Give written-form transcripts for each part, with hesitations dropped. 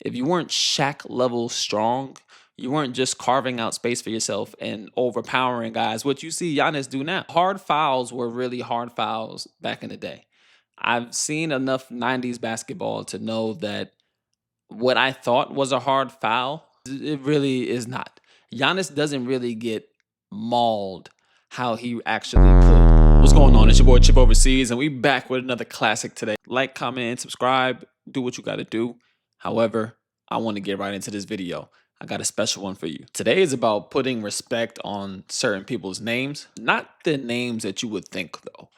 If you weren't Shaq level strong, you weren't just carving out space for yourself and overpowering guys, what you see Giannis do now. Hard fouls were really hard fouls back in the day. I've seen enough 90s basketball to know that what I thought was a hard foul, it really is not. Giannis doesn't really get mauled how he actually could. What's going on? It's your boy Chip Overseas, and we back with another classic today. Like, comment, and subscribe. Do what you got to do. However, I want to get right into this video. I got a special one for you. Today is about putting respect on certain people's names. Not the names that you would think, though.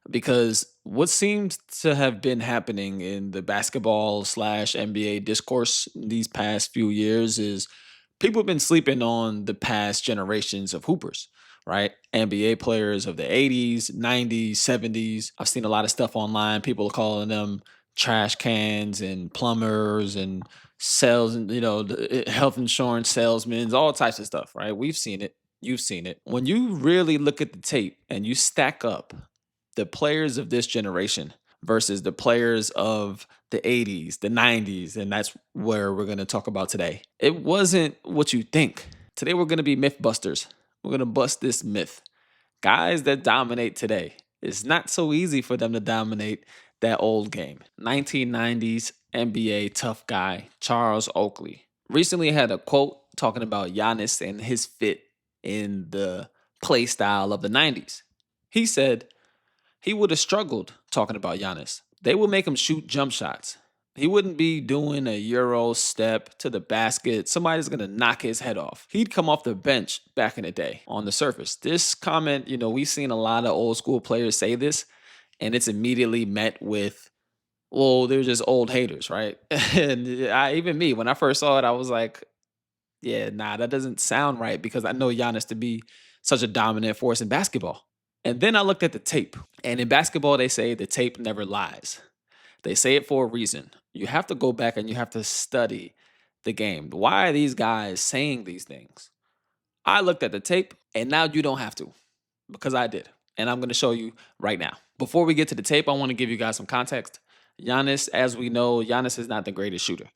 Because what seems to have been happening in the basketball slash NBA discourse these past few years is people have been sleeping on the past generations of hoopers, right? NBA players of the 80s, 90s, 70s. I've seen a lot of stuff online. People are calling them trash cans and plumbers and sales and, health insurance salesmen, all types of stuff, right? We've seen it. You've seen it. When you really look at the tape and you stack up the players of this generation versus the players of the 80s, the 90s, and that's where we're going to talk about today. It wasn't what you think. Today we're going to be myth busters. We're going to bust this myth. Guys that dominate today, it's not so easy for them to dominate that old game. 1990s NBA tough guy, Charles Oakley, recently had a quote talking about Giannis and his fit in the play style of the 90s. He said, he would have struggled talking about Giannis. They would make him shoot jump shots. He wouldn't be doing a Euro step to the basket. Somebody's going to knock his head off. He'd come off the bench back in the day on the surface. This comment, we've seen a lot of old school players say this, and it's immediately met with, well, they're just old haters, right? And even me, when I first saw it, I was like, yeah, nah, that doesn't sound right because I know Giannis to be such a dominant force in basketball. And then I looked at the tape. And in basketball, they say the tape never lies. They say it for a reason. You have to go back and you have to study the game. Why are these guys saying these things? I looked at the tape, and now you don't have to because I did. And I'm going to show you right now. Before we get to the tape, I want to give you guys some context. Giannis, as we know, Giannis is not the greatest shooter.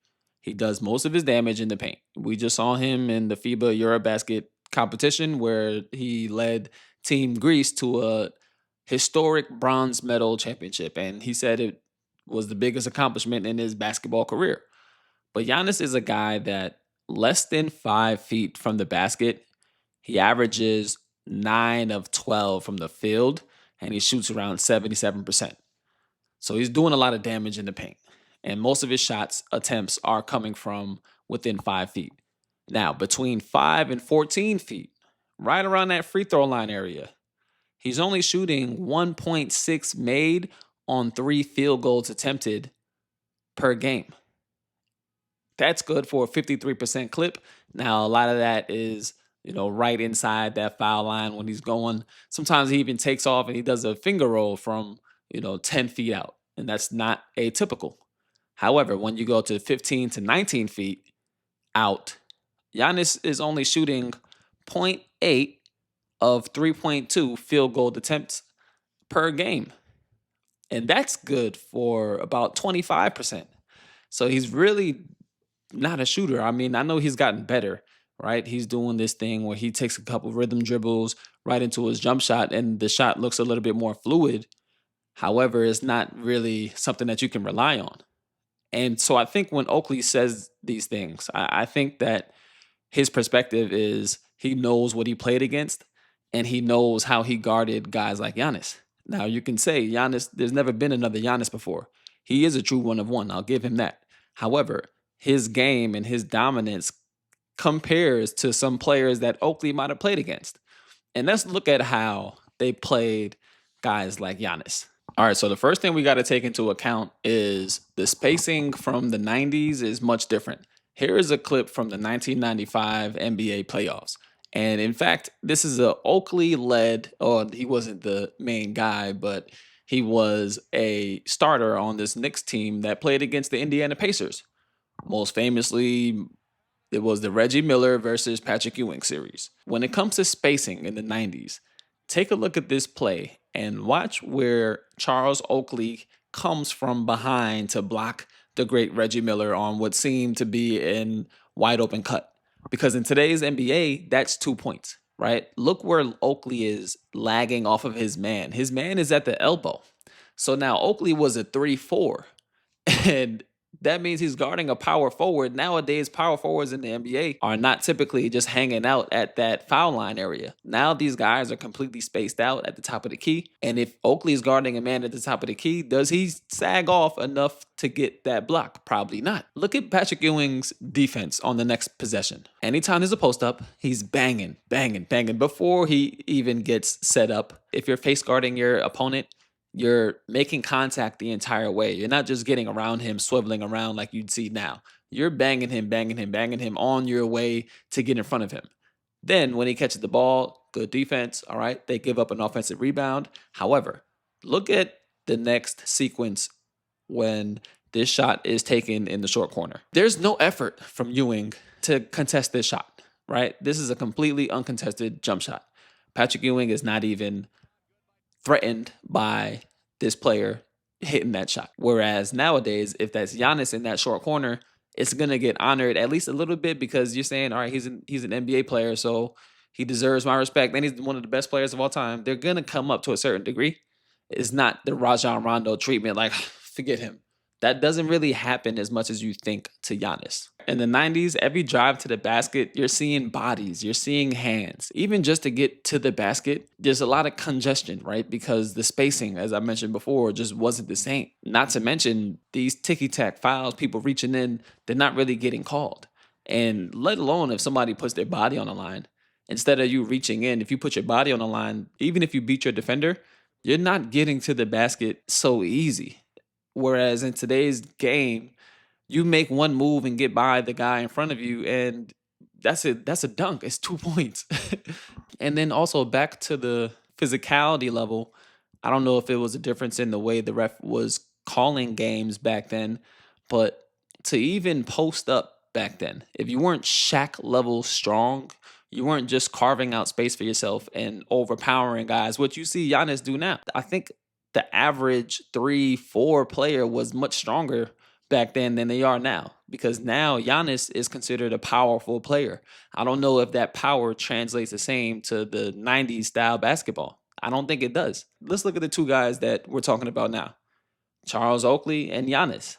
He does most of his damage in the paint. We just saw him in the FIBA Eurobasket competition where he led Team Greece to a historic bronze medal championship. And he said it was the biggest accomplishment in his basketball career. But Giannis is a guy that less than 5 feet from the basket, he averages 9 of 12 from the field, and he shoots around 77%. So he's doing a lot of damage in the paint. And most of his shots attempts are coming from within 5 feet. Now, between 5 and 14 feet, right around that free throw line area, he's only shooting 1.6 made on 3 field goals attempted per game. That's good for a 53% clip. Now, a lot of that is, right inside that foul line when he's going. Sometimes he even takes off and he does a finger roll from, 10 feet out. And that's not atypical. However, when you go to 15 to 19 feet out, Giannis is only shooting 0.8 of 3.2 field goal attempts per game. And that's good for about 25%. So he's really not a shooter. I mean, I know he's gotten better, right? He's doing this thing where he takes a couple rhythm dribbles right into his jump shot and the shot looks a little bit more fluid. However, it's not really something that you can rely on. And so I think when Oakley says these things, I think that his perspective is he knows what he played against and he knows how he guarded guys like Giannis. Now, you can say Giannis, there's never been another Giannis before. He is a true one of one. I'll give him that. However, his game and his dominance compares to some players that Oakley might have played against. And let's look at how they played guys like Giannis. All right, so the first thing we got to take into account is the spacing from the 90s is much different. Here is a clip from the 1995 NBA playoffs. And in fact, this is a Oakley-led, or he wasn't the main guy, but he was a starter on this Knicks team that played against the Indiana Pacers. Most famously, it was the Reggie Miller versus Patrick Ewing series. When it comes to spacing in the 90s, take a look at this play and watch where Charles Oakley comes from behind to block the great Reggie Miller on what seemed to be an wide open cut. Because in today's NBA, that's 2 points, right? Look where Oakley is lagging off of his man. His man is at the elbow. So now Oakley was a 3-4. And that means he's guarding a power forward. Nowadays, power forwards in the NBA are not typically just hanging out at that foul line area. Now these guys are completely spaced out at the top of the key. And if Oakley's guarding a man at the top of the key, does he sag off enough to get that block? Probably not. Look at Patrick Ewing's defense on the next possession. Anytime there's a post up, he's banging, banging, banging before he even gets set up. If you're face guarding your opponent, you're making contact the entire way. You're not just getting around him, swiveling around like you'd see now. You're banging him, banging him, banging him on your way to get in front of him. Then when he catches the ball, good defense, all right? They give up an offensive rebound. However, look at the next sequence when this shot is taken in the short corner. There's no effort from Ewing to contest this shot, right? This is a completely uncontested jump shot. Patrick Ewing is not even threatened by this player hitting that shot. Whereas nowadays, if that's Giannis in that short corner, it's gonna get honored at least a little bit because you're saying, all right, he's an NBA player, so he deserves my respect, and he's one of the best players of all time. They're gonna come up to a certain degree. It's not the Rajon Rondo treatment, like forget him. That doesn't really happen as much as you think to Giannis. In the 90s, every drive to the basket, you're seeing bodies, you're seeing hands. Even just to get to the basket, there's a lot of congestion, right? Because the spacing, as I mentioned before, just wasn't the same. Not to mention these ticky-tack fouls, people reaching in, they're not really getting called. And let alone if somebody puts their body on the line, instead of you reaching in, if you put your body on the line, even if you beat your defender, you're not getting to the basket so easy. Whereas in today's game, you make one move and get by the guy in front of you, and that's it. That's a dunk. It's 2 points. And then also back to the physicality level, I don't know if it was a difference in the way the ref was calling games back then, but to even post up back then, if you weren't Shaq level strong, you weren't just carving out space for yourself and overpowering guys, what you see Giannis do now. I think the average 3-4 player was much stronger back then than they are now, because now Giannis is considered a powerful player. I don't know if that power translates the same to the 90s style basketball. I don't think it does. Let's look at the two guys that we're talking about now, Charles Oakley and Giannis.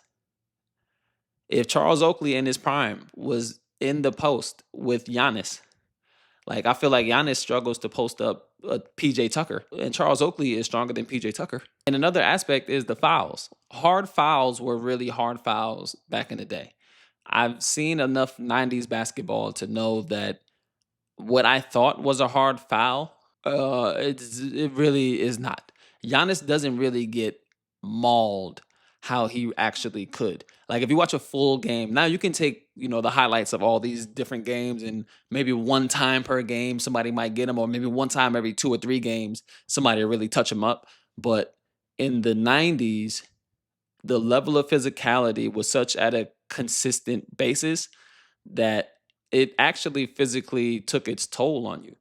If Charles Oakley in his prime was in the post with Giannis, like I feel like Giannis struggles to post up PJ Tucker, and Charles Oakley is stronger than PJ Tucker. And another aspect is the fouls. Hard fouls were really hard fouls back in the day. I've seen enough 90s basketball to know that what I thought was a hard foul, it really is not. Giannis doesn't really get mauled how he actually could. Like if you watch a full game, now you can take, the highlights of all these different games, and maybe one time per game somebody might get him, or maybe one time every 2 or 3 games somebody really touch him up. But in the 90s, the level of physicality was such at a consistent basis that it actually physically took its toll on you.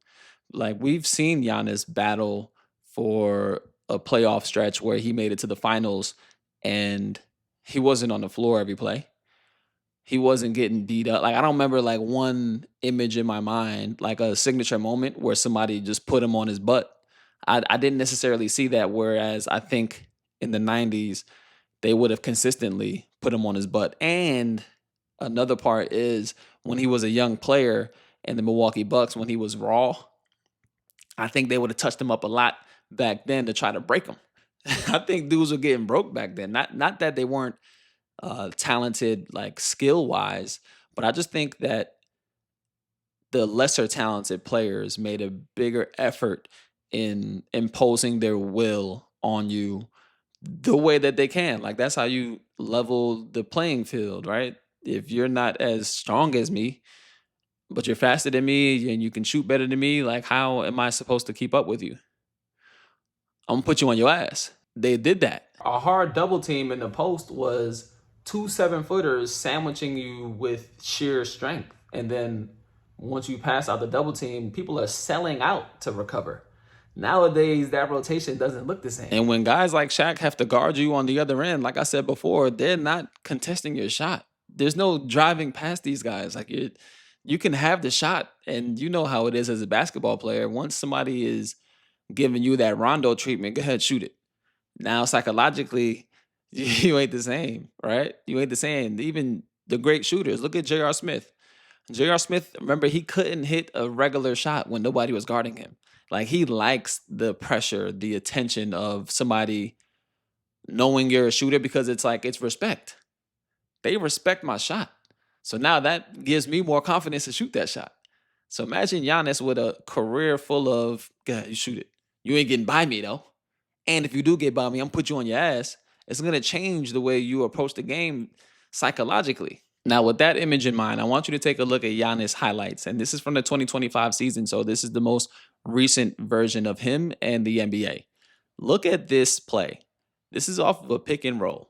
Like we've seen Giannis battle for a playoff stretch where he made it to the finals and he wasn't on the floor every play. He wasn't getting beat up. Like I don't remember like one image in my mind, like a signature moment where somebody just put him on his butt. I didn't necessarily see that. Whereas I think in the 90s, they would have consistently put him on his butt. And another part is when he was a young player in the Milwaukee Bucks, when he was raw, I think they would have touched him up a lot back then to try to break him. I think dudes were getting broke back then. Not that they weren't talented, like skill wise, but I just think that the lesser talented players made a bigger effort in imposing their will on you the way that they can. Like that's how you level the playing field, right? If you're not as strong as me, but you're faster than me and you can shoot better than me, like how am I supposed to keep up with you? I'm gonna put you on your ass. They did that. A hard double team in the post was 2 7-footers sandwiching you with sheer strength. And then once you pass out the double team, people are selling out to recover. Nowadays, that rotation doesn't look the same. And when guys like Shaq have to guard you on the other end, like I said before, they're not contesting your shot. There's no driving past these guys. Like you can have the shot, and you know how it is as a basketball player. Once somebody is giving you that Rondo treatment, go ahead, shoot it. Now psychologically, you ain't the same, right? You ain't the same. Even the great shooters. Look at J.R. Smith. J.R. Smith, remember, he couldn't hit a regular shot when nobody was guarding him. Like, he likes the pressure, the attention of somebody knowing you're a shooter, because it's like, it's respect. They respect my shot. So now that gives me more confidence to shoot that shot. So imagine Giannis with a career full of, God, you shoot it. You ain't getting by me, though. And if you do get by me, I'm put you on your ass. It's going to change the way you approach the game psychologically. Now, with that image in mind, I want you to take a look at Giannis highlights. And this is from the 2025 season. So this is the most recent version of him and the NBA. Look at this play. This is off of a pick and roll.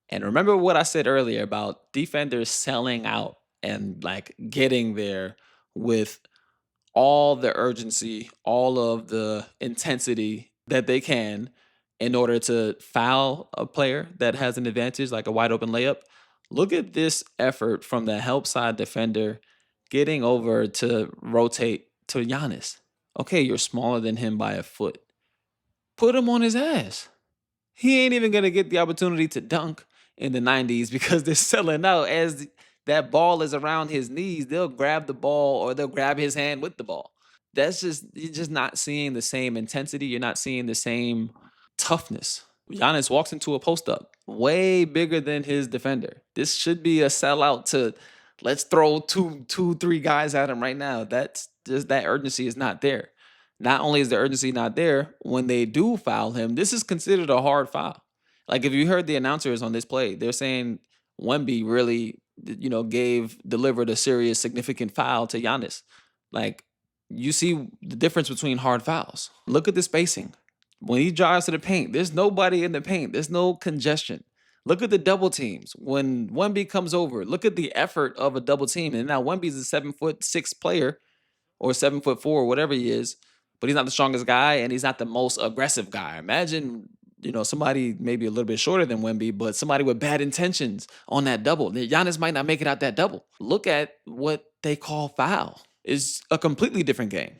And remember what I said earlier about defenders selling out and like getting there with all the urgency, all of the intensity that they can in order to foul a player that has an advantage, like a wide open layup. Look at this effort from the help side defender getting over to rotate to Giannis. Okay, you're smaller than him by a foot. Put him on his ass. He ain't even going to get the opportunity to dunk in the 90s because they're selling out. As that ball is around his knees, they'll grab the ball or they'll grab his hand with the ball. You're just not seeing the same intensity. You're not seeing the same toughness. Giannis walks into a post up way bigger than his defender. This should be a sellout to let's throw three guys at him right now. That's just, that urgency is not there. Not only is the urgency not there, when they do foul him, this is considered a hard foul. Like, if you heard the announcers on this play, they're saying Wemby really, delivered a serious, significant foul to Giannis. Like, you see the difference between hard fouls. Look at the spacing. When he drives to the paint, there's nobody in the paint. There's no congestion. Look at the double teams. When Wemby comes over, look at the effort of a double team. And now Wemby's a 7'6" player, or 7'4", whatever he is, but he's not the strongest guy and he's not the most aggressive guy. Imagine, somebody maybe a little bit shorter than Wemby, but somebody with bad intentions on that double. Giannis might not make it out that double. Look at what they call foul. It's a completely different game.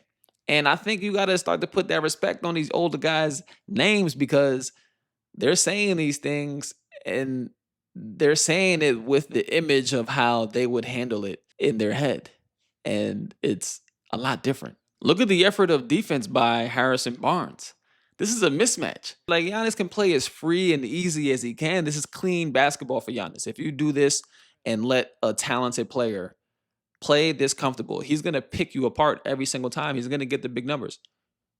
And I think you got to start to put that respect on these older guys' names, because they're saying these things and they're saying it with the image of how they would handle it in their head. And it's a lot different. Look at the effort of defense by Harrison Barnes. This is a mismatch. Like, Giannis can play as free and easy as he can. This is clean basketball for Giannis. If you do this and let a talented player play this comfortable, he's going to pick you apart every single time. He's going to get the big numbers.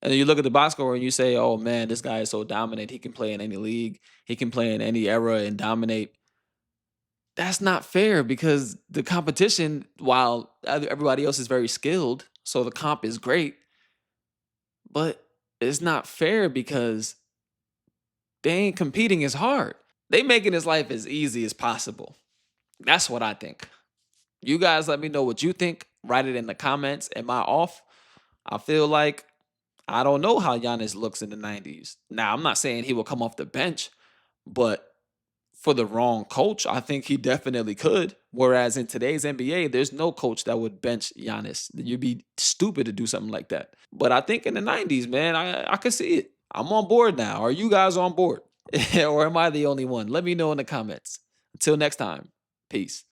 And then you look at the box score and you say, oh man, this guy is so dominant. He can play in any league. He can play in any era and dominate. That's not fair, because the competition, while everybody else is very skilled, so the comp is great, but it's not fair because they ain't competing as hard. They making his life as easy as possible. That's what I think. You guys let me know what you think. Write it in the comments. Am I off? I feel like I don't know how Giannis looks in the 90s. Now, I'm not saying he will come off the bench, but for the wrong coach, I think he definitely could. Whereas in today's NBA, there's no coach that would bench Giannis. You'd be stupid to do something like that. But I think in the 90s, man, I could see it. I'm on board now. Are you guys on board? Or am I the only one? Let me know in the comments. Until next time, peace.